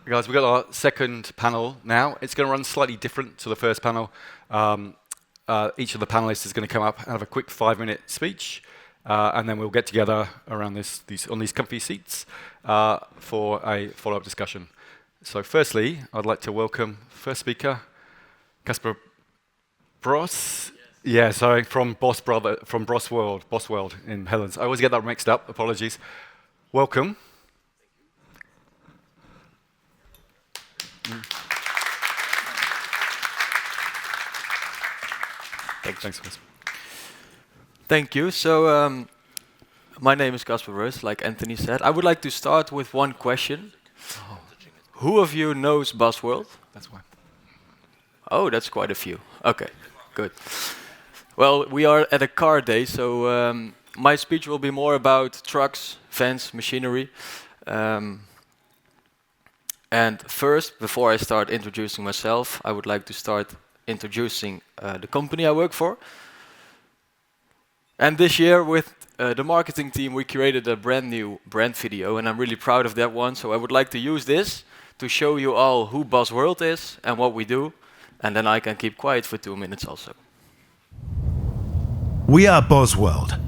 Guys, we've got our second panel now. It's going to run slightly different to the first panel. Each of the panelists is going to come up and have a quick 5-minute speech, and then we'll get together around these comfy seats for a follow-up discussion. So firstly, I'd like to welcome first speaker, Casper Brus. Yeah, sorry, from Boss World in Helens. I always get that mixed up, apologies. Welcome. Thanks. Thank you. So, my name is Casper Brus, like Anthony said. I would like to start with one question. Oh. Who of you knows Busworld? That's one. Oh, that's quite a few. Okay, good. Well, we are at a car day, so my speech will be more about trucks, vans, machinery. And first, before I start introducing myself, I would like to start introducing the company I work for. And this year, with the marketing team, we created a brand new brand video, and I'm really proud of that one. So I would like to use this to show you all who Busworld is and what we do, and then I can keep quiet for 2 minutes also. We are Busworld.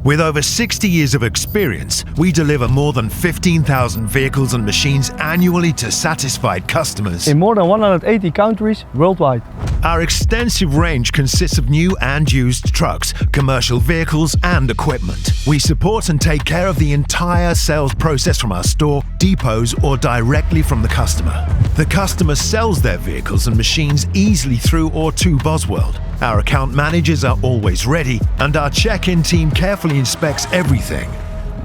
With over 60 years of experience, we deliver more than 15,000 vehicles and machines annually to satisfied customers in more than 180 countries worldwide. Our extensive range consists of new and used trucks, commercial vehicles and equipment. We support and take care of the entire sales process from our store, depots or directly from the customer. The customer sells their vehicles and machines easily through or to Busworld. Our account managers are always ready and our check-in team carefully inspects everything.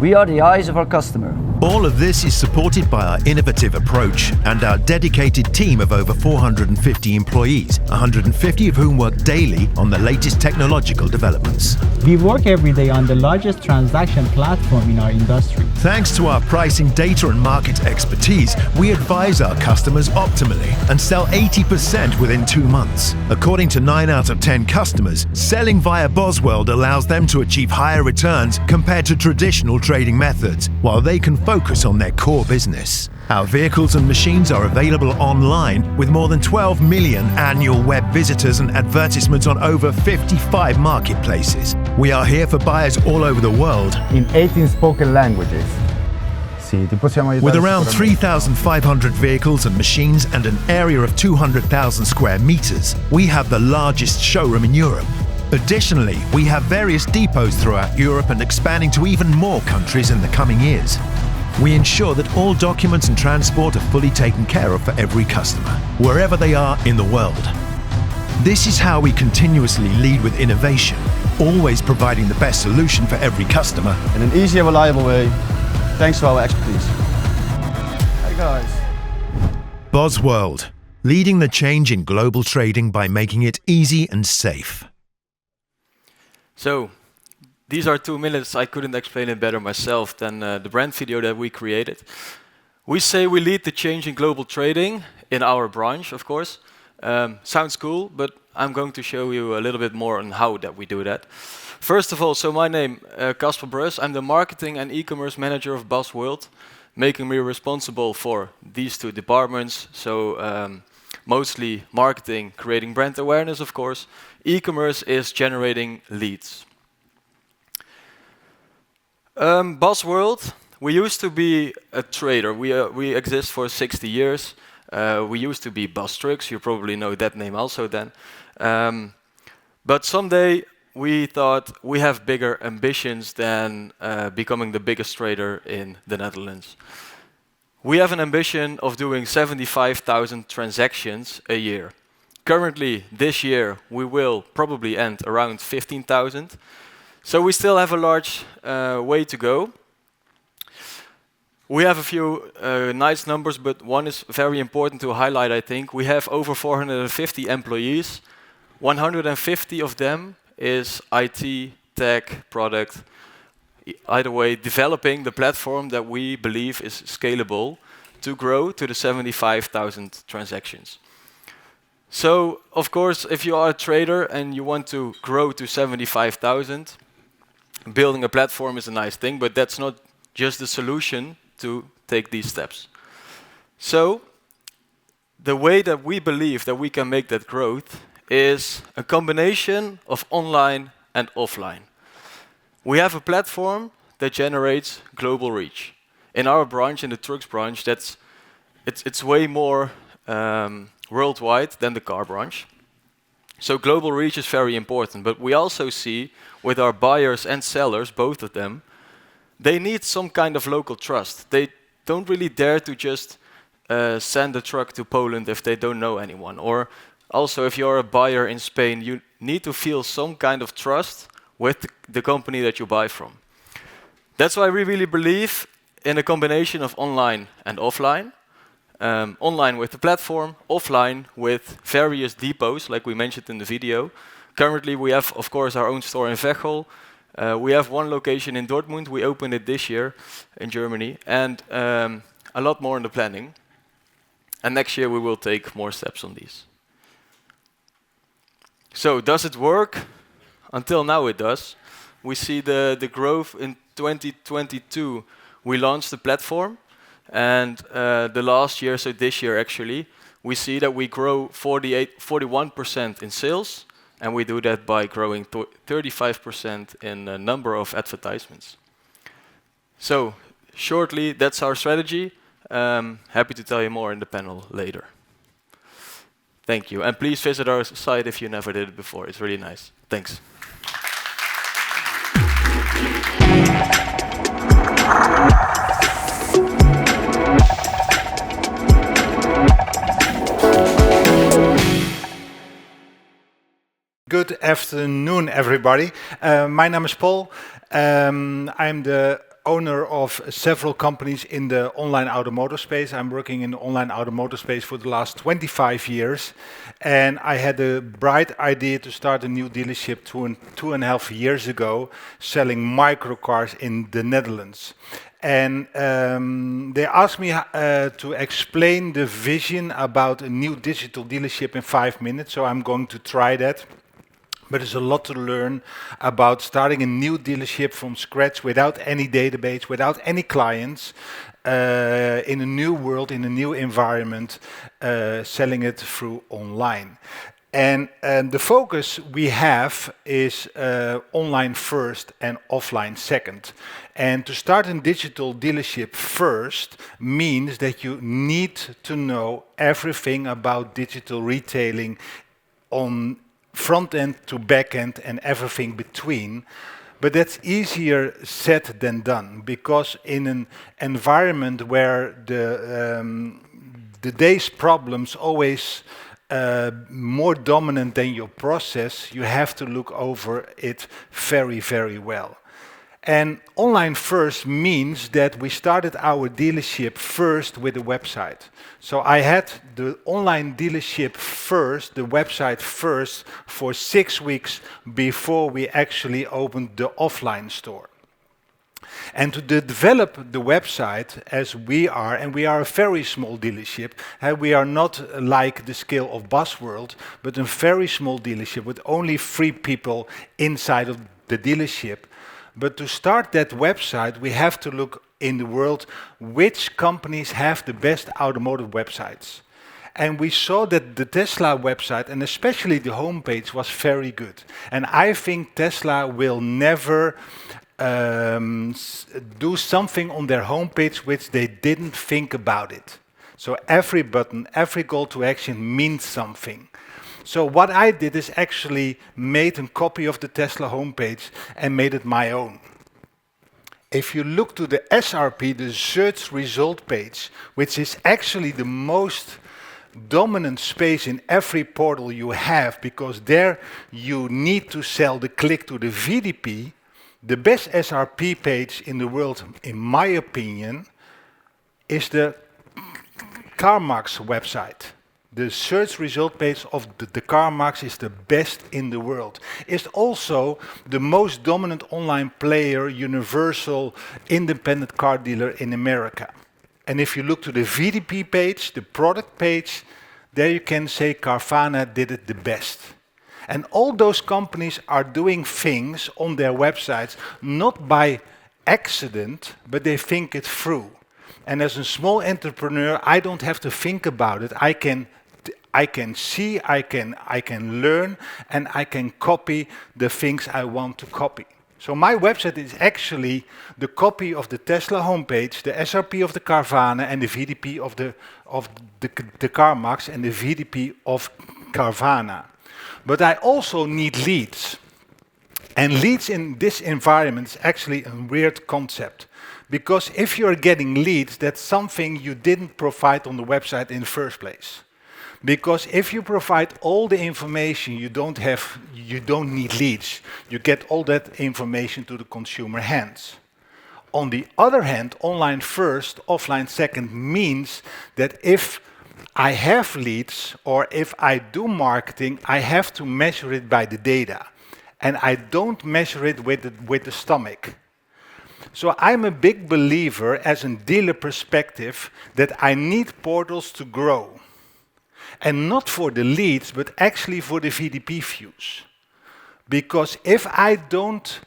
We are the eyes of our customer. All of this is supported by our innovative approach and our dedicated team of over 450 employees, 150 of whom work daily on the latest technological developments. We work every day on the largest transaction platform in our industry. Thanks to our pricing data and market expertise, we advise our customers optimally and sell 80% within 2 months. According to 9 out of 10 customers, selling via Busworld allows them to achieve higher returns compared to traditional trading methods, while they can focus on their core business. Our vehicles and machines are available online with more than 12 million annual web visitors and advertisements on over 55 marketplaces. We are here for buyers all over the world in 18 spoken languages. With around 3,500 vehicles and machines and an area of 200,000 square meters, we have the largest showroom in Europe. Additionally, we have various depots throughout Europe and expanding to even more countries in the coming years. We ensure that all documents and transport are fully taken care of for every customer, wherever they are in the world. This is how we continuously lead with innovation, always providing the best solution for every customer. In an easy and reliable way, thanks to our expertise. Hey guys. Busworld, leading the change in global trading by making it easy and safe. So, these are 2 minutes. I couldn't explain it better myself than the brand video that we created. We say we lead the change in global trading in our branch, of course. Sounds cool, but I'm going to show you a little bit more on how that we do that. First of all, so my name, Casper Brus. I'm the marketing and e-commerce manager of Busworld, making me responsible for these 2 departments. So, mostly marketing, creating brand awareness, of course. E-commerce is generating leads. Busworld, we used to be a trader. We exist for 60 years. We used to be Bus Trucks. You probably know that name also then. But someday we thought we have bigger ambitions than becoming the biggest trader in the Netherlands. We have an ambition of doing 75,000 transactions a year. Currently, this year, we will probably end around 15,000. So we still have a large way to go. We have a few nice numbers, but one is very important to highlight, I think. We have over 450 employees. 150 of them is IT, tech, product. Either way, developing the platform that we believe is scalable to grow to the 75,000 transactions. So, of course, if you are a trader and you want to grow to 75,000, building a platform is a nice thing, but that's not just the solution to take these steps. So, the way that we believe that we can make that growth is a combination of online and offline. We have a platform that generates global reach. In our branch, in the trucks branch, it's way more worldwide than the car branch. So global reach is very important, but we also see with our buyers and sellers, both of them, they need some kind of local trust. They don't really dare to just send a truck to Poland if they don't know anyone. Or also, if you're a buyer in Spain, you need to feel some kind of trust with the company that you buy from. That's why we really believe in a combination of online and offline. Online with the platform, offline with various depots, like we mentioned in the video. Currently, we have, of course, our own store in Veghel. We have one location in Dortmund. We opened it this year in Germany, and a lot more in the planning. And next year, we will take more steps on these. So, does it work? Until now, it does. We see the growth in 2022. We launched the platform. And the last year, so this year actually, we see that we grow 41% in sales, and we do that by growing 35% in the number of advertisements. So, shortly, that's our strategy. Happy to tell you more in the panel later. Thank you, and please visit our site if you never did it before. It's really nice. Thanks. Good afternoon, everybody. My name is Paul. I'm the owner of several companies in the online automotive space. I'm working in the online automotive space for the last 25 years. And I had a bright idea to start a new dealership 2.5 years ago, selling microcars in the Netherlands. And they asked me to explain the vision about a new digital dealership in 5 minutes, so I'm going to try that. But there's a lot to learn about starting a new dealership from scratch without any database, without any clients, in a new world, in a new environment, selling it through online. And the focus we have is online first and offline second. And to start a digital dealership first means that you need to know everything about digital retailing on front end to back end and everything between. But that's easier said than done, because in an environment where the day's problems always more dominant than your process, you have to look over it very, very well. And online first means that we started our dealership first with a website. So I had the online dealership first, the website first, for 6 weeks before we actually opened the offline store. And to develop the website as we are, and we are a very small dealership, we are not like the scale of Busworld, but a very small dealership with only 3 people inside of the dealership. But to start that website, we have to look in the world which companies have the best automotive websites. And we saw that the Tesla website, and especially the homepage, was very good. And I think Tesla will never do something on their homepage which they didn't think about it. So every button, every call to action means something. So what I did is actually made a copy of the Tesla homepage and made it my own. If you look to the SRP, the search result page, which is actually the most dominant space in every portal you have, because there you need to sell the click to the VDP, the best SRP page in the world, in my opinion, is the CarMax website. The search result page of the CarMax is the best in the world. It's also the most dominant online player, universal, independent car dealer in America. And if you look to the VDP page, the product page, there you can say Carvana did it the best. And all those companies are doing things on their websites, not by accident, but they think it through. And as a small entrepreneur, I don't have to think about it. I can see, I can learn, and I can copy the things I want to copy. So my website is actually the copy of the Tesla homepage, the SRP of the Carvana, and the VDP of the CarMax, and the VDP of Carvana. But I also need leads. And leads in this environment is actually a weird concept. Because if you're getting leads, that's something you didn't provide on the website in the first place. Because if you provide all the information, you don't need leads. You get all that information to the consumer hands. On the other hand, online first, offline second means that if I have leads or if I do marketing, I have to measure it by the data. And I don't measure it with the stomach. So I'm a big believer, as a dealer perspective, that I need portals to grow. And not for the leads, but actually for the VDP views. Because if I don't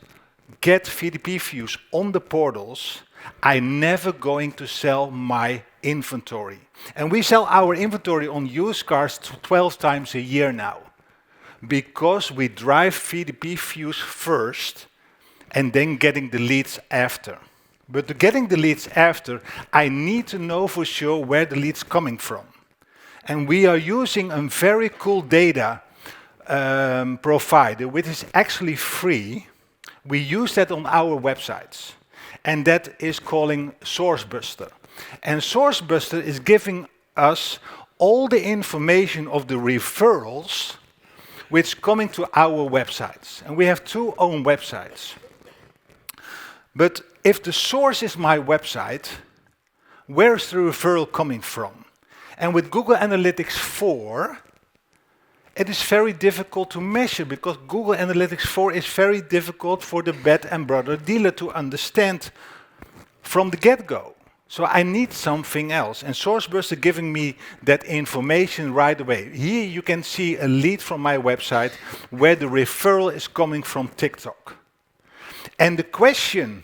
get VDP views on the portals, I'm never going to sell my inventory. And we sell our inventory on used cars 12 times a year now. Because we drive VDP views first and then getting the leads after. But to getting the leads after, I need to know for sure where the lead's coming from. And we are using a very cool data provider, which is actually free. We use that on our websites. And that is calling SourceBuster. And SourceBuster is giving us all the information of the referrals which coming to our websites. And we have 2 own websites. But if the source is my website, where is the referral coming from? And with Google Analytics 4, it is very difficult to measure because Google Analytics 4 is very difficult for the bed and brother dealer to understand from the get-go. So I need something else. And SourceBuster giving me that information right away. Here you can see a lead from my website where the referral is coming from TikTok. And the question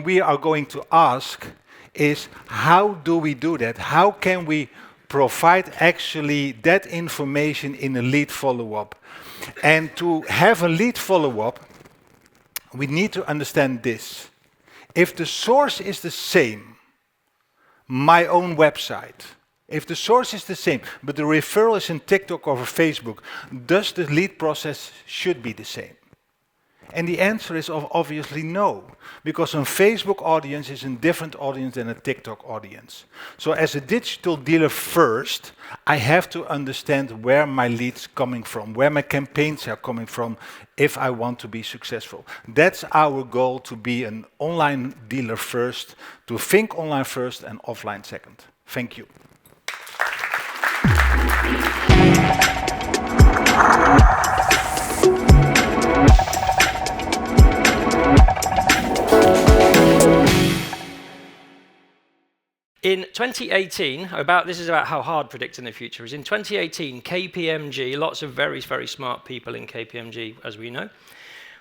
we are going to ask is, how do we do that? How can we provide actually that information in a lead follow-up? And to have a lead follow-up, we need to understand this. If the source is the same, my own website, if the source is the same, but the referral is in TikTok or Facebook, does the lead process should be the same? And the answer is obviously no, because a Facebook audience is a different audience than a TikTok audience. So as a digital dealer first, I have to understand where my leads coming from, where my campaigns are coming from, if I want to be successful. That's our goal, to be an online dealer first, to think online first and offline second. Thank you. In 2018, this is about how hard predicting the future is. In 2018, KPMG, lots of very, very smart people in KPMG, as we know,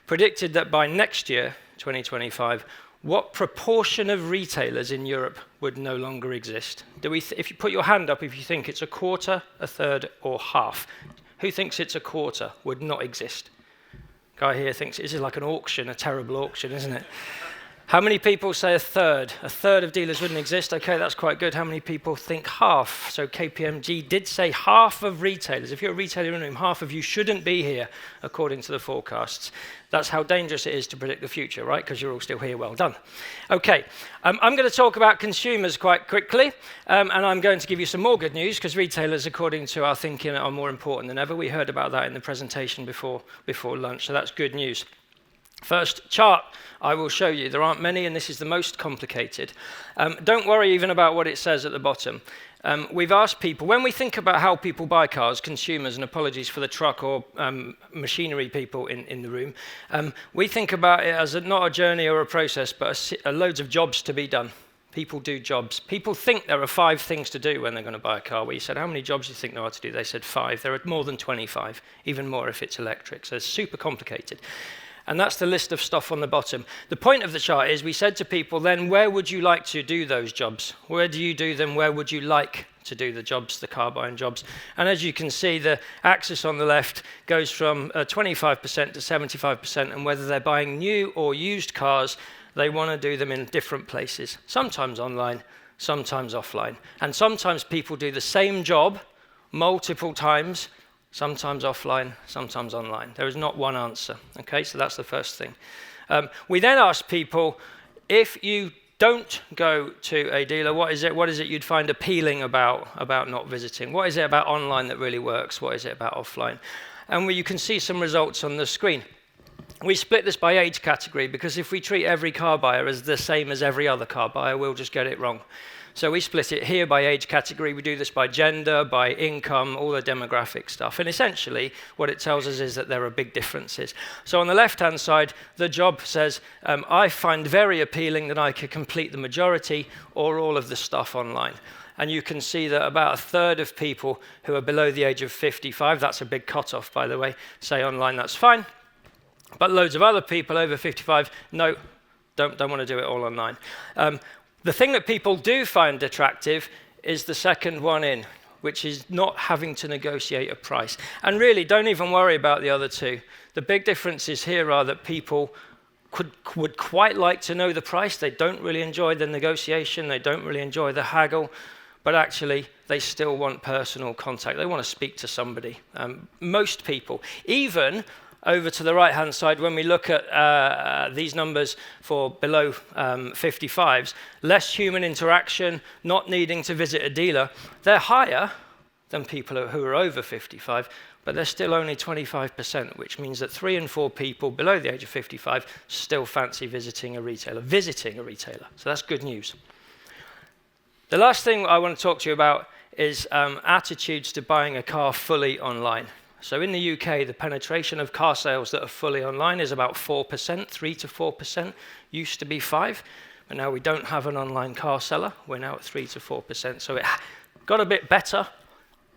predicted that by next year, 2025, what proportion of retailers in Europe would no longer exist? If you put your hand up if you think it's a quarter, a third, or half. Who thinks it's a quarter would not exist? Guy here thinks this is like an auction, a terrible auction, isn't it? How many people say a third? A third of dealers wouldn't exist. Okay, that's quite good. How many people think half? So KPMG did say half of retailers. If you're a retailer in the room, half of you shouldn't be here, according to the forecasts. That's how dangerous it is to predict the future, right? Because you're all still here. Well done. Okay, I'm going to talk about consumers quite quickly, and I'm going to give you some more good news, because retailers, according to our thinking, are more important than ever. We heard about that in the presentation before lunch, so that's good news. First chart I will show you. There aren't many, and this is the most complicated. Don't worry even about what it says at the bottom. We've asked people, when we think about how people buy cars, consumers, and apologies for the truck or machinery people in the room, we think about it as not a journey or a process, but loads of jobs to be done. People do jobs. People think there are 5 things to do when they're going to buy a car. We said, how many jobs do you think there are to do? They said 5. There are more than 25, even more if it's electric. So it's super complicated. And that's the list of stuff on the bottom. The point of the chart is we said to people then, where would you like to do those jobs? Where do you do them? Where would you like to do the jobs, the car buying jobs? And as you can see, the axis on the left goes from 25% to 75%, and whether they're buying new or used cars, they want to do them in different places, sometimes online, sometimes offline. And sometimes people do the same job multiple times, sometimes offline, sometimes online. There is not one answer, okay? So that's the first thing. We then ask people, if you don't go to a dealer, what is it you'd find appealing about not visiting? What is it about online that really works? What is it about offline? And you can see some results on the screen. We split this by age category, because if we treat every car buyer as the same as every other car buyer, we'll just get it wrong. So we split it here by age category. We do this by gender, by income, all the demographic stuff. And essentially, what it tells us is that there are big differences. So on the left-hand side, the job says, I find very appealing that I could complete the majority or all of the stuff online. And you can see that about a third of people who are below the age of 55, that's a big cutoff, by the way, say online, that's fine. But loads of other people over 55, no, don't want to do it all online. The thing that people do find attractive is the second one in, which is not having to negotiate a price. And really, don't even worry about the other two. The big differences here are that people would quite like to know the price. They don't really enjoy the negotiation. They don't really enjoy the haggle. But actually, they still want personal contact. They want to speak to somebody. Most people, even over to the right-hand side, when we look at these numbers for below 55s, less human interaction, not needing to visit a dealer, they're higher than people who are over 55, but they're still only 25%, which means that 3 in 4 people below the age of 55 still fancy visiting a retailer. So that's good news. The last thing I want to talk to you about is attitudes to buying a car fully online. So in the UK, the penetration of car sales that are fully online is about 4%, 3 to 4%. Used to be 5%, but now we don't have an online car seller. We're now at 3 to 4%. So it got a bit better.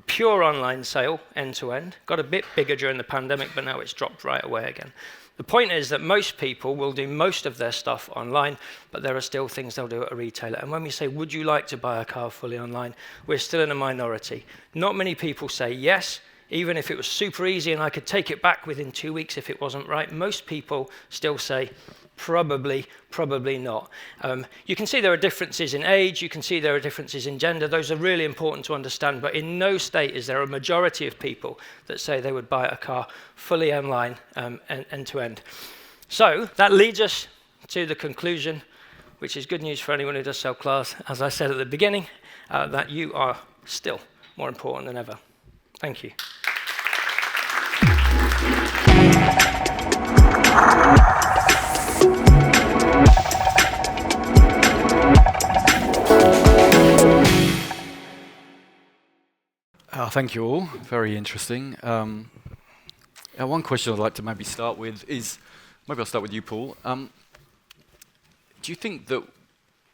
Pure online sale, end to end. Got a bit bigger during the pandemic, but now it's dropped right away again. The point is that most people will do most of their stuff online, but there are still things they'll do at a retailer. And when we say, would you like to buy a car fully online, we're still in a minority. Not many people say yes, even if it was super easy and I could take it back within 2 weeks if it wasn't right. Most people still say, probably not. You can see there are differences in age, you can see there are differences in gender. Those are really important to understand, but in no state is there a majority of people that say they would buy a car fully online, end to end. So that leads us to the conclusion, which is good news for anyone who does sell cars, as I said at the beginning, that you are still more important than ever. Thank you. Thank you all. Very interesting. One question I'd like to maybe start with is, maybe I'll start with you, Paul. Do you think that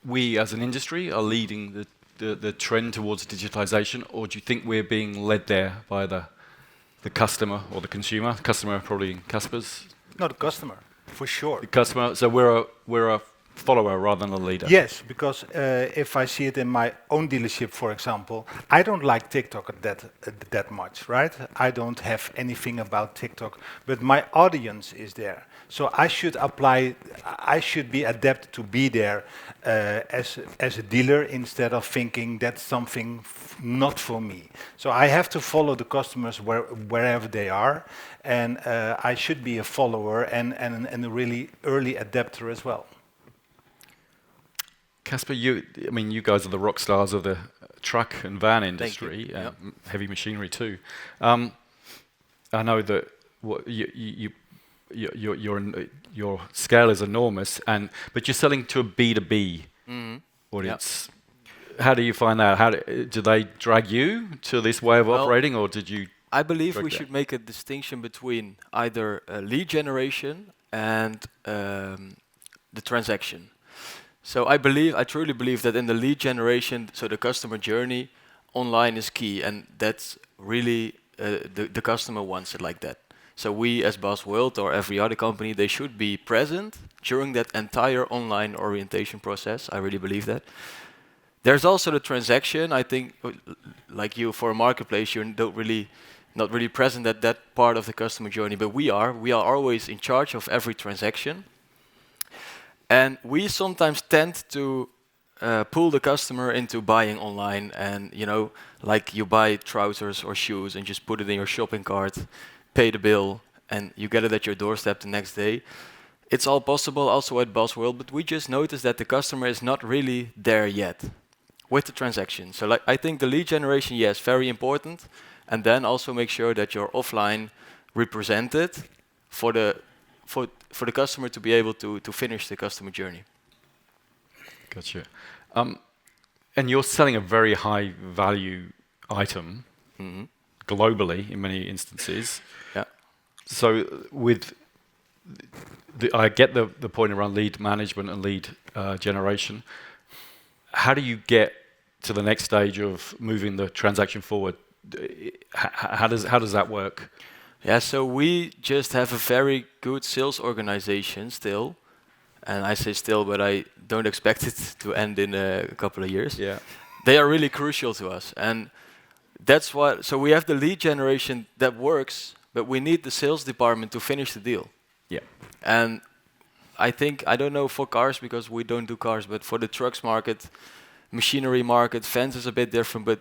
we as an industry are leading the trend towards digitalization, or do you think we're being led there by the customer or the consumer? The customer probably in Casper's. Not a customer, for sure. The customer. So we're a follower rather than a leader. Yes, because if I see it in my own dealership, for example, I don't like TikTok that much, right? I don't have anything about TikTok, but my audience is there. So I should be adapted to be there as a dealer instead of thinking that's something not for me. So I have to follow the customers wherever they are, and I should be a follower and a really early adapter as well. Casper, you guys are the rock stars of the truck and van industry, and heavy machinery too. I know that your scale is enormous, but you're selling to a B2B audience. Yep. How do you find that? Do they drag you to this way of operating, or did you? I believe we should make a distinction between either lead generation and the transaction. So I truly believe that in the lead generation, so the customer journey, online is key, and that's really the customer wants it like that. So we as Buzzworld or every other company, they should be present during that entire online orientation process. I really believe that. There's also the transaction. I think, like you, for a marketplace, you're not really present at that part of the customer journey, but we are. We are always in charge of every transaction. And we sometimes tend to pull the customer into buying online, and like you buy trousers or shoes and just put it in your shopping cart, pay the bill, and you get it at your doorstep the next day. It's all possible also at Buzzworld, but we just noticed that the customer is not really there yet with the transaction. So I think the lead generation, yes, very important, and then also make sure that you're offline represented for the customer to be able to finish the customer journey. Gotcha. And you're selling a very high value item globally in many instances. Yeah. So I get the point around lead management and lead generation. How do you get to the next stage of moving the transaction forward? How does that work? Yeah, so we just have a very good sales organization still. And I say still, but I don't expect it to end in a couple of years. Yeah. They are really crucial to us. And that's why, so we have the lead generation that works, but we need the sales department to finish the deal. Yeah. And I think, I don't know for cars because we don't do cars, but for the trucks market, machinery market, fence is a bit different, but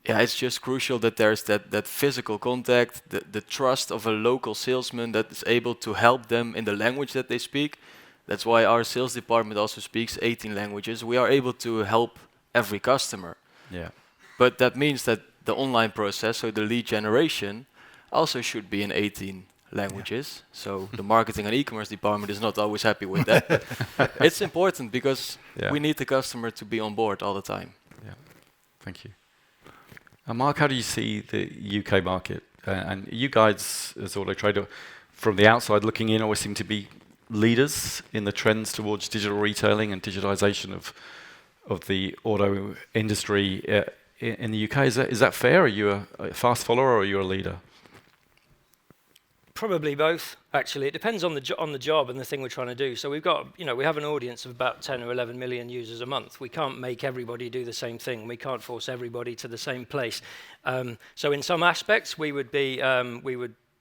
yeah, it's just crucial that there's that physical contact, the trust of a local salesman that is able to help them in the language that they speak. That's why our sales department also speaks 18 languages. We are able to help every customer. Yeah. But that means that the online process, so the lead generation, also should be in 18 languages. Yeah. So the marketing and e-commerce department is not always happy with that. It's important because we need the customer to be on board all the time. Yeah. Thank you. Marc, how do you see the UK market? And you guys, as Autotrader, from the outside looking in, always seem to be leaders in the trends towards digital retailing and digitalization of the auto industry in the UK. Is that fair? Are you a fast follower or are you a leader? Probably both, actually. It depends on the job and the thing we're trying to do. So we've got, we have an audience of about 10 or 11 million users a month. We can't make everybody do the same thing. We can't force everybody to the same place. So in some aspects, we would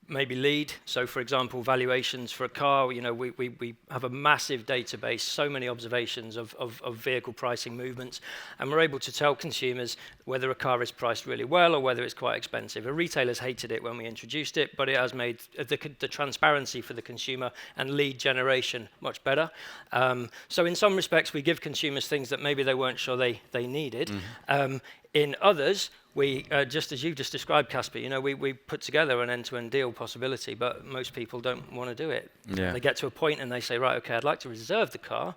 maybe lead. So for example, valuations for a car, we have a massive database, so many observations of vehicle pricing movements, and we're able to tell consumers whether a car is priced really well or whether it's quite expensive. Retailers hated it when we introduced it, but it has made the transparency for the consumer and lead generation much better. So in some respects, we give consumers things that maybe they weren't sure they needed. Mm-hmm. In others, we, just as you've just described, Casper, we put together an end-to-end deal possibility, but most people don't want to do it. Yeah. They get to a point and they say, right, okay, I'd like to reserve the car,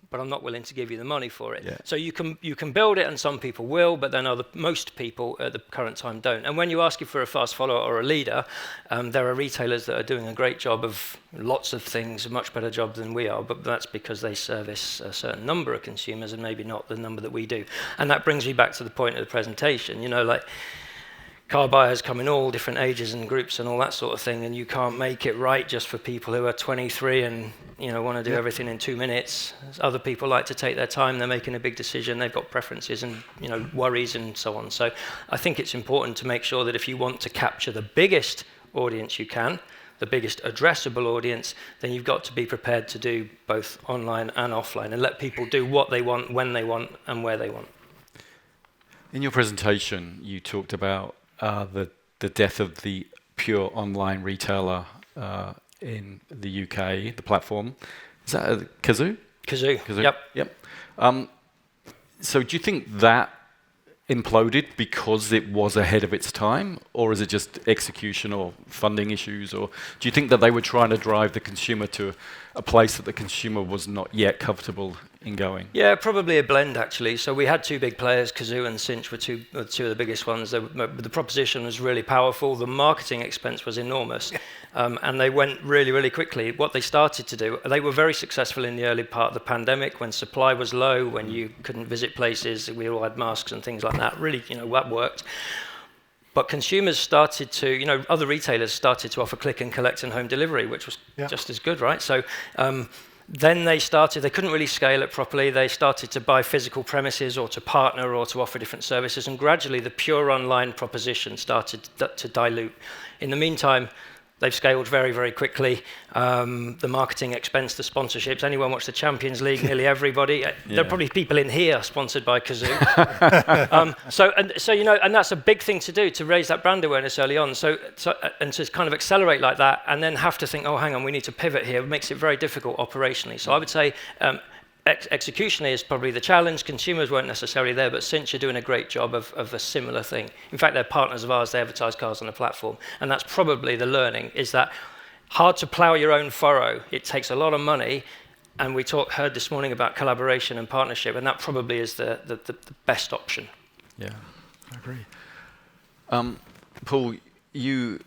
but I'm not willing to give you the money for it. Yeah. So you can build it, and some people will, but then most people at the current time don't. And when you ask for a fast follower or a leader, there are retailers that are doing a great job of lots of things, a much better job than we are, but that's because they service a certain number of consumers and maybe not the number that we do. And that brings me back to the point of the presentation, like car buyers come in all different ages and groups and all that sort of thing, and you can't make it right just for people who are 23 and want to do everything in 2 minutes. Other people like to take their time, they're making a big decision, they've got preferences and worries and so on. So I think it's important to make sure that if you want to capture the biggest audience you can, the biggest addressable audience, then you've got to be prepared to do both online and offline and let people do what they want, when they want, and where they want. In your presentation, you talked about the death of the pure online retailer in the UK, the platform. Is that a Kazoo? Kazoo. Yep. So do you think that imploded because it was ahead of its time, or is it just execution or funding issues, or do you think that they were trying to drive the consumer to a place that the consumer was not yet comfortable in going? Yeah, probably a blend actually. So we had two big players, Kazoo and Cinch were two of the biggest ones. The proposition was really powerful. The marketing expense was enormous, and they went really, really quickly. What they started to do, they were very successful in the early part of the pandemic when supply was low, when you couldn't visit places. We all had masks and things like that. Really, that worked. But consumers started to, other retailers started to offer click and collect and home delivery, which was just as good, right? So then they couldn't really scale it properly. They started to buy physical premises or to partner or to offer different services. And gradually the pure online proposition started to dilute. In the meantime, they've scaled very, very quickly. The marketing expense, the sponsorships. Anyone watch the Champions League? Nearly everybody. There are probably people in here sponsored by Kazoo. And that's a big thing to do, to raise that brand awareness early on. And to kind of accelerate like that, and then have to think, oh, hang on, we need to pivot here. It makes it very difficult operationally. So I would say executionally is probably the challenge. Consumers weren't necessarily there, but since you're doing a great job of a similar thing. In fact, they're partners of ours. They advertise cars on the platform, and that's probably the learning, is that hard to plow your own furrow. It takes a lot of money, and we heard this morning about collaboration and partnership, and that probably is the best option. Yeah, I agree. Paul, you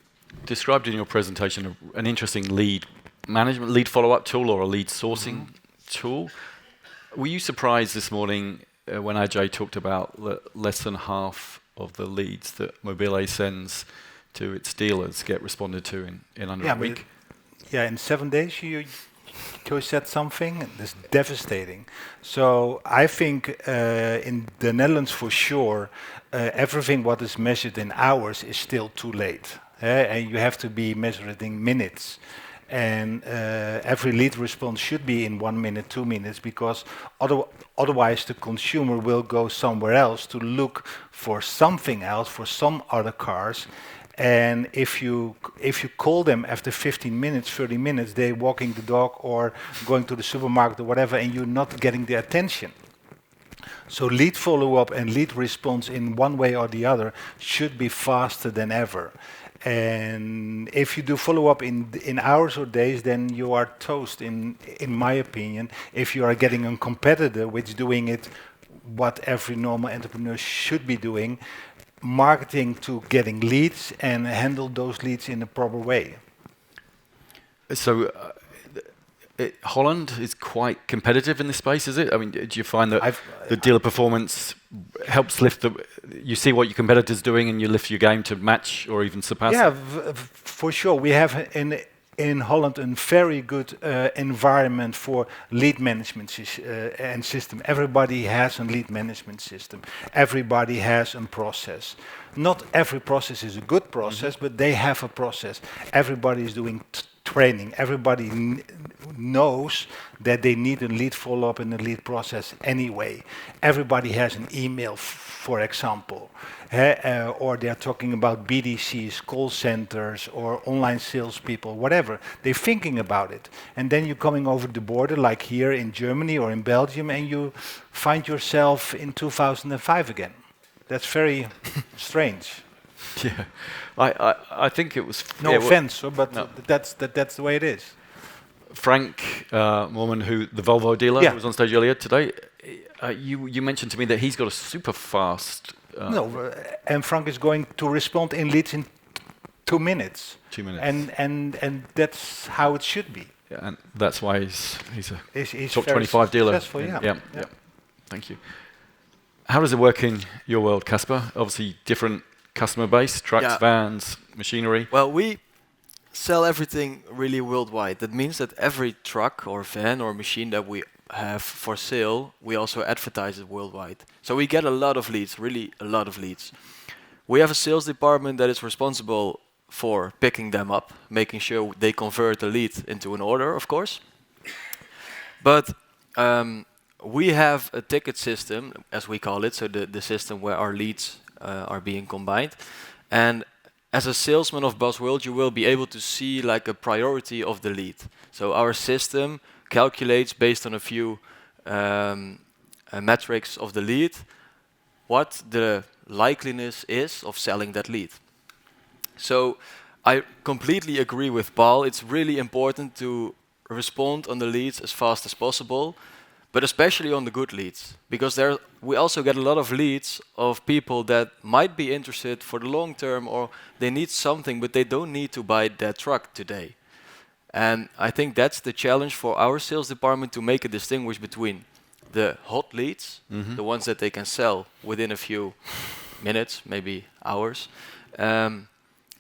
described in your presentation an interesting lead management, lead follow-up tool, or a lead sourcing tool. Were you surprised this morning when Ajay talked about less than half of the leads that Mobile sends to its dealers get responded to in under a week? In 7 days you said something that's devastating. So I think in the Netherlands for sure, everything what is measured in hours is still too late. And you have to be measured in minutes. And every lead response should be in 1 minute, 2 minutes, because otherwise the consumer will go somewhere else to look for something else, for some other cars. And if you call them after 15 minutes, 30 minutes, they're walking the dog or going to the supermarket or whatever, and you're not getting their attention. So lead follow-up and lead response in one way or the other should be faster than ever. And if you do follow-up in hours or days, then you are toast, in my opinion. If you are getting a competitor which is doing it what every normal entrepreneur should be doing, marketing to getting leads and handle those leads in a proper way. So Holland is quite competitive in this space, is it? I mean, do you find that the dealer performance helps lift you see what your competitor's doing and you lift your game to match or even surpass it? Yeah, for sure. We have in Holland a very good environment for lead management and system. Everybody has a lead management system. Everybody has a process. Not every process is a good process, but they have a process. Everybody is doing training. Everybody knows that they need a lead follow-up and a lead process anyway. Everybody has an email, for example, or they're talking about BDCs, call centers, or online salespeople, whatever. They're thinking about it. And then you're coming over the border, like here in Germany or in Belgium, and you find yourself in 2005 again. That's very strange. Yeah, I think it was... No offense, but no. That's the way it is. Frank Moorman, the Volvo dealer, who was on stage earlier today, you mentioned to me that he's got a super fast... and Frank is going to respond in leads in 2 minutes. 2 minutes. And that's how it should be. Yeah, and that's why he's a top very 25 dealer. Successful, yeah. Thank you. How does it work in your world, Casper? Obviously, different customer base, trucks, vans, machinery. Well, we sell everything really worldwide. That means that every truck or van or machine that we have for sale, we also advertise it worldwide. So we get a lot of leads, really a lot of leads. We have a sales department that is responsible for picking them up, making sure they convert the lead into an order, of course. But we have a ticket system, as we call it, so the system where our leads are being combined. And as a salesman of Busworld, you will be able to see like a priority of the lead. So our system calculates based on a few metrics of the lead what the likeliness is of selling that lead. So I completely agree with Paul. It's really important to respond on the leads as fast as possible, but especially on the good leads, because we also get a lot of leads of people that might be interested for the long term, or they need something, but they don't need to buy that truck today. And I think that's the challenge for our sales department, to make a distinguish between the hot leads, the ones that they can sell within a few minutes, maybe hours. And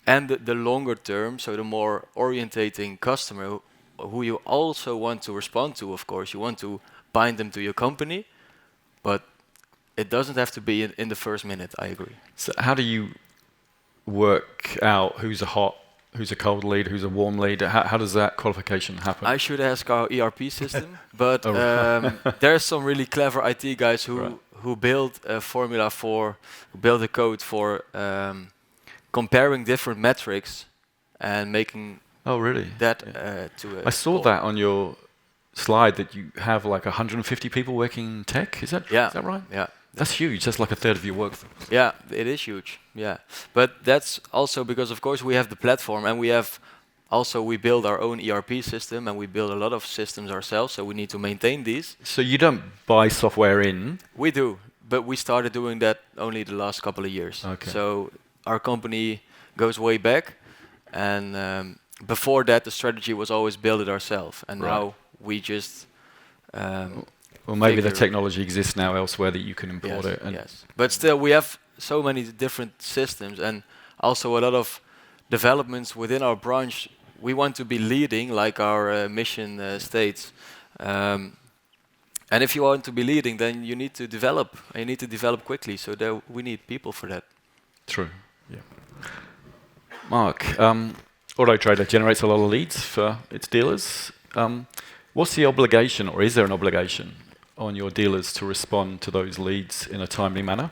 the longer term, so the more orientating customer who you also want to respond to, of course, you want to bind them to your company, but it doesn't have to be in the first minute, I agree. So how do you work out who's a hot, who's a cold lead, who's a warm lead? How does that qualification happen? I should ask our ERP system, but there's some really clever IT guys who build a formula who build a code for comparing different metrics and making that to a I saw that on your slide that you have like 150 people working in tech. Is that right? Yeah. That's huge. That's like a third of your workforce. Yeah, it is huge. Yeah, but that's also because, of course, we have the platform, and we build our own ERP system, and we build a lot of systems ourselves. So we need to maintain these. So you don't buy software in? We do, but we started doing that only the last couple of years. Okay. So our company goes way back, and before that, the strategy was always build it ourselves, and now we just. Well, maybe the technology exists now elsewhere that you can import it. Yes, but still, we have so many different systems, and also a lot of developments within our branch. We want to be leading, like our mission states. And if you want to be leading, then you need to develop. And you need to develop quickly. So there, we need people for that. True. Yeah. Marc, Autotrader generates a lot of leads for its dealers. What's the obligation, or is there an obligation on your dealers to respond to those leads in a timely manner?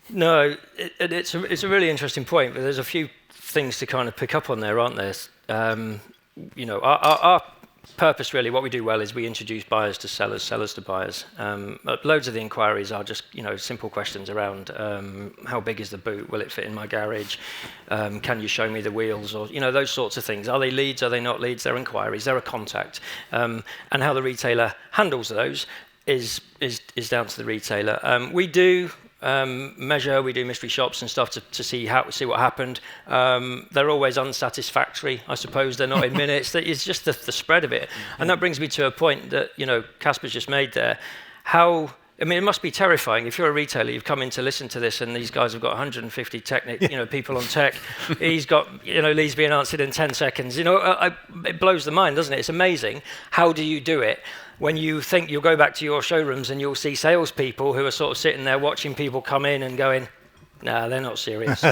No, it's a really interesting point, but there's a few things to kind of pick up on there, aren't there? You know, our purpose really, what we do well is we introduce buyers to sellers, sellers to buyers. Loads of the inquiries are just, you know, simple questions around how big is the boot? Will it fit in my garage? Can you show me the wheels? Or, you know, those sorts of things. Are they leads? Are they not leads? They're inquiries. They're a contact. And how the retailer handles those is down to the retailer. We do measure, we do mystery shops and stuff to see what happened. They're always unsatisfactory, I suppose. They're not in minutes. It's just the spread of it. And that brings me to a point that, you know, Casper's just made there. I mean, it must be terrifying if you're a retailer. You've come in to listen to this, and these guys have got 150 people on tech. He's got, you know, leads being answered in 10 seconds. You know, it blows the mind, doesn't it? It's amazing. How do you do it when you think you'll go back to your showrooms and you'll see salespeople who are sort of sitting there watching people come in and going, "No, they're not serious."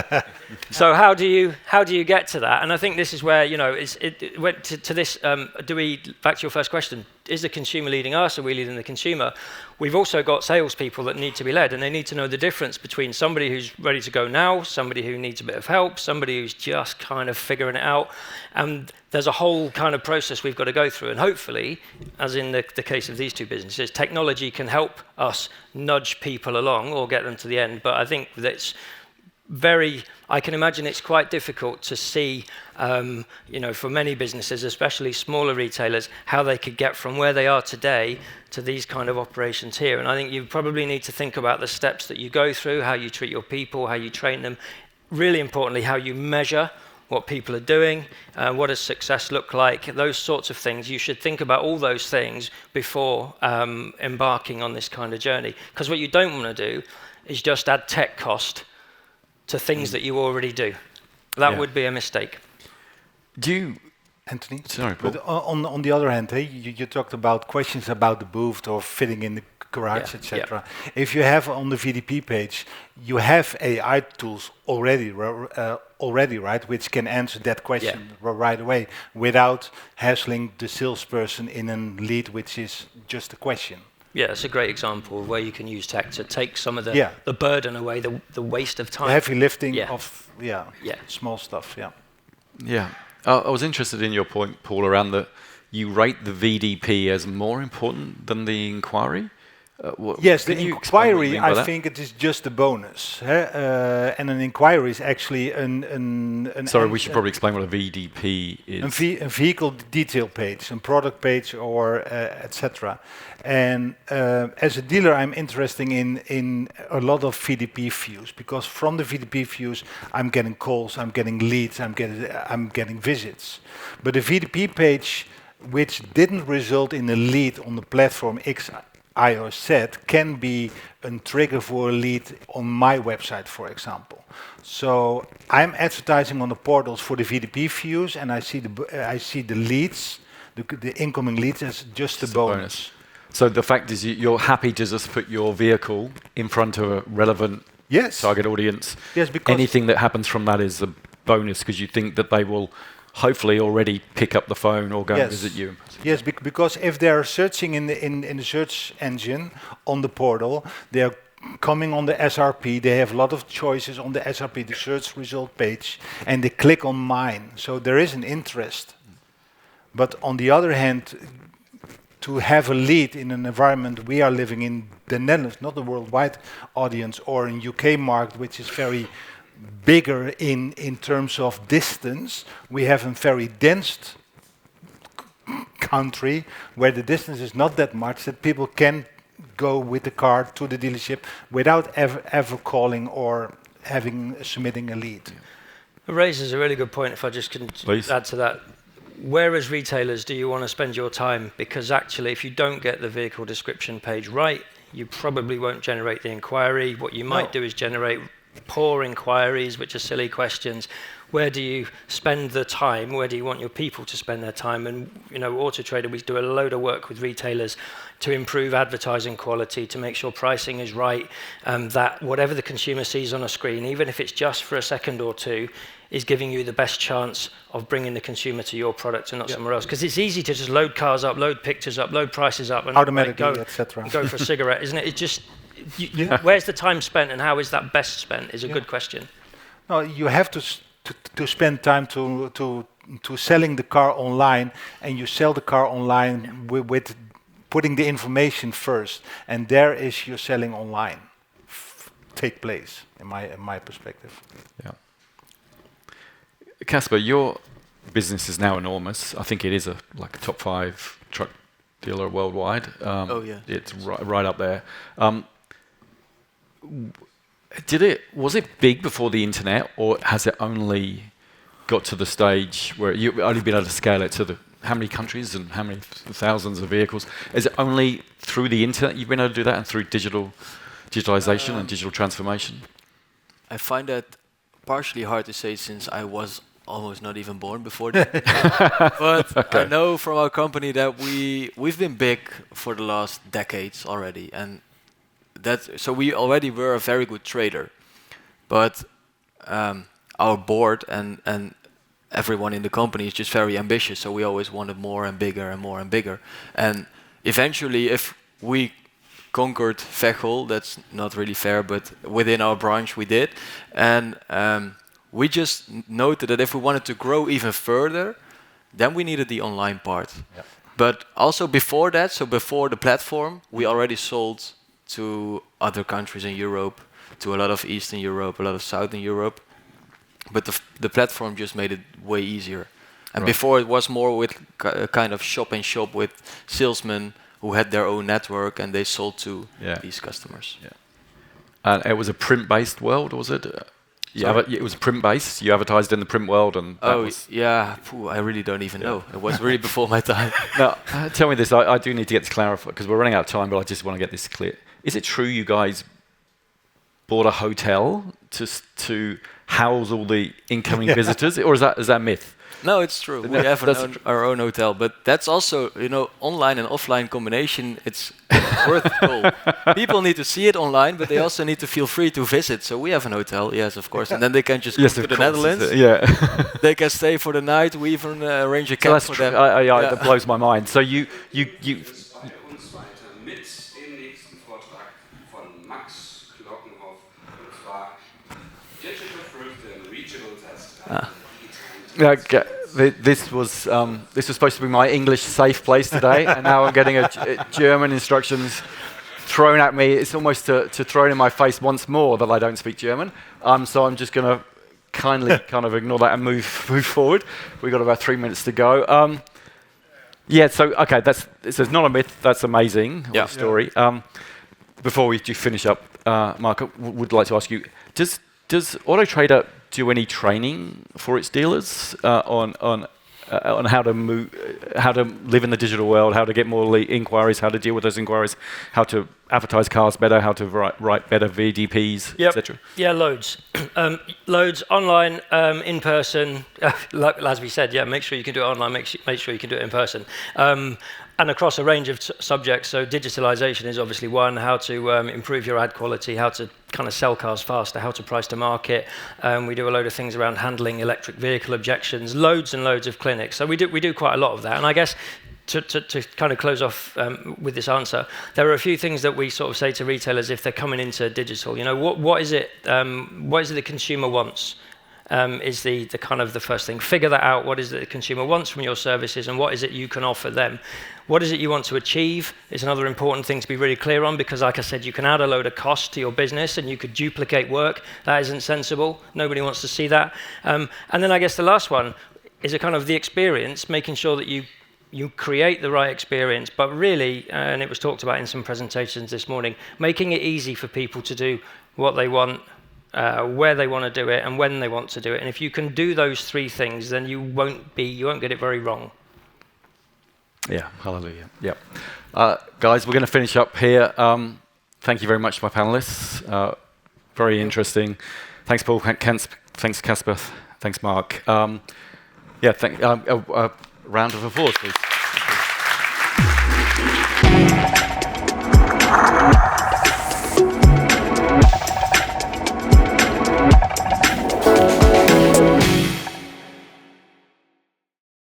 So how do you get to that? And I think this is where, you know, it went to this. Back to your first question? Is the consumer leading us? Are we leading the consumer? We've also got salespeople that need to be led, and they need to know the difference between somebody who's ready to go now, somebody who needs a bit of help, somebody who's just kind of figuring it out. And there's a whole kind of process we've got to go through. And hopefully, as in the case of these two businesses, technology can help us nudge people along or get them to the end. But I think that's I can imagine it's quite difficult to see, you know, for many businesses, especially smaller retailers, how they could get from where they are today to these kind of operations here. And I think you probably need to think about the steps that you go through, how you treat your people, how you train them, really importantly, how you measure what people are doing, what does success look like, those sorts of things. You should think about all those things before embarking on this kind of journey. Because what you don't want to do is just add tech cost to things that you already do. That would be a mistake. Anthony? Sorry, Paul. But on the other hand, you talked about questions about the booth or fitting in the garage, etc. Yeah. If you have on the VDP page, you have AI tools already, right, which can answer that question right away without hassling the salesperson in a lead, which is just a question. Yeah, it's a great example where you can use tech to take some of the burden away, the waste of time. The heavy lifting of small stuff, Yeah. I was interested in your point, Paul, around you rate the VDP as more important than the inquiry? Yes, the inquiry, I think it is just a bonus. And an inquiry is actually Sorry, we should probably explain what a VDP is. A vehicle detail page, a product page, or etc. And as a dealer, I'm interested in a lot of VDP views, because from the VDP views, I'm getting calls, I'm getting leads, I'm getting visits. But the VDP page, which didn't result in a lead on the platform X, I or Z can be a trigger for a lead on my website, for example. So I'm advertising on the portals for the VDP views, and I see the leads, the incoming leads as just a bonus. So the fact is you're happy to just put your vehicle in front of a relevant target audience. Yes, because anything that happens from that is a bonus because you think that they will hopefully already pick up the phone or go and visit you. Yes, because if they're searching in the search engine on the portal, they're coming on the SRP, they have a lot of choices on the SRP, the search result page, and they click on mine. So there is an interest. But on the other hand, to have a lead in an environment we are living in the Netherlands, not the worldwide audience, or in UK market, which is very bigger in terms of distance, we have a very dense country where the distance is not that much that people can go with the car to the dealership without ever calling or submitting a lead. It raises a really good point, if I just can add to that. Where as retailers do you want to spend your time? Because actually, if you don't get the vehicle description page right, you probably won't generate the inquiry. What you might do is generate poor inquiries, which are silly questions. Where do you spend the time? Where do you want your people to spend their time? And Autotrader, we do a load of work with retailers to improve advertising quality, to make sure pricing is right, that whatever the consumer sees on a screen, even if it's just for a second or two, is giving you the best chance of bringing the consumer to your product and not somewhere else. Because it's easy to just load cars up, load pictures up, load prices up, and automatically, etc. Go for a cigarette, isn't it? It just where's the time spent, and how is that best spent? Is a good question. No, you have to spend time to selling the car online, and you sell the car online with putting the information first, and there is your selling online take place in my perspective. Yeah. Casper, your business is now enormous. I think it is a top 5 truck dealer worldwide. It's right up there. Was it big before the internet, or has it only got to the stage where you've only been able to scale it to how many countries and how many thousands of vehicles? Is it only through the internet you've been able to do that, and through digitalization and digital transformation? I find that partially hard to say since I was almost not even born before that. But I know from our company that we've been big for the last decades already, and so we already were a very good trader. But our board and everyone in the company is just very ambitious, so we always wanted more and bigger and more and bigger. And eventually, if we conquered Veghel, that's not really fair, but within our branch we did. And we just noted that if we wanted to grow even further, then we needed the online part. Yep. But also before that, so before the platform, we already sold to other countries in Europe, to a lot of Eastern Europe, a lot of Southern Europe. But the platform just made it way easier. And before it was more with kind of shop and shop with salesmen who had their own network and they sold to these customers. Yeah. And it was a print-based world, was it? It was print-based. You advertised in the print world, and I really don't even know. It was really before my time. Now, tell me this. I do need to get this clarified because we're running out of time, but I just want to get this clear. Is it true you guys bought a hotel to house all the incoming visitors, or is that a myth? No, it's true. We have our own hotel, but that's also, online and offline combination, it's worth the goal. People need to see it online, but they also need to feel free to visit. So we have an hotel, yes, of course, and then they can just go to the Netherlands. They can stay for the night. We even arrange a camp for them. That blows my mind. So you This was supposed to be my English safe place today, and now I'm getting a German instructions thrown at me. It's almost to throw it in my face once more that I don't speak German. So I'm just going to kindly kind of ignore that and move forward. We've got about 3 minutes to go. This is not a myth. That's amazing story. Before we do finish up, Marc, would like to ask you: Does Autotrader do any training for its dealers on on how to move, how to live in the digital world, how to get more inquiries, how to deal with those inquiries, how to advertise cars better, how to write better VDPs, etc. Yeah, loads. Loads online, in person. As we said, yeah, make sure you can do it online, make sure you can do it in person. And across a range of subjects, so digitalization is obviously one, how to improve your ad quality, how to kind of sell cars faster, how to price to market. We do a load of things around handling electric vehicle objections, loads and loads of clinics. So we do quite a lot of that. And I guess to kind of close off with this answer, there are a few things that we sort of say to retailers if they're coming into digital. You know, what is it the consumer wants? Is the kind of the first thing. Figure that out. What is it the consumer wants from your services, and what is it you can offer them? What is it you want to achieve is another important thing to be really clear on, because like I said, you can add a load of cost to your business and you could duplicate work. That isn't sensible. Nobody wants to see that. And then I guess the last one is a kind of the experience, making sure that you create the right experience, but really, and it was talked about in some presentations this morning, making it easy for people to do what they want, where they want to do it, and when they want to do it. And if you can do those three things, then you won't get it very wrong. Yeah, hallelujah. Yeah. Guys, we're going to finish up here. Thank you very much to my panelists. Very interesting. Thanks, Paul. Thanks, Casper. Thanks, Marc. A round of applause, please.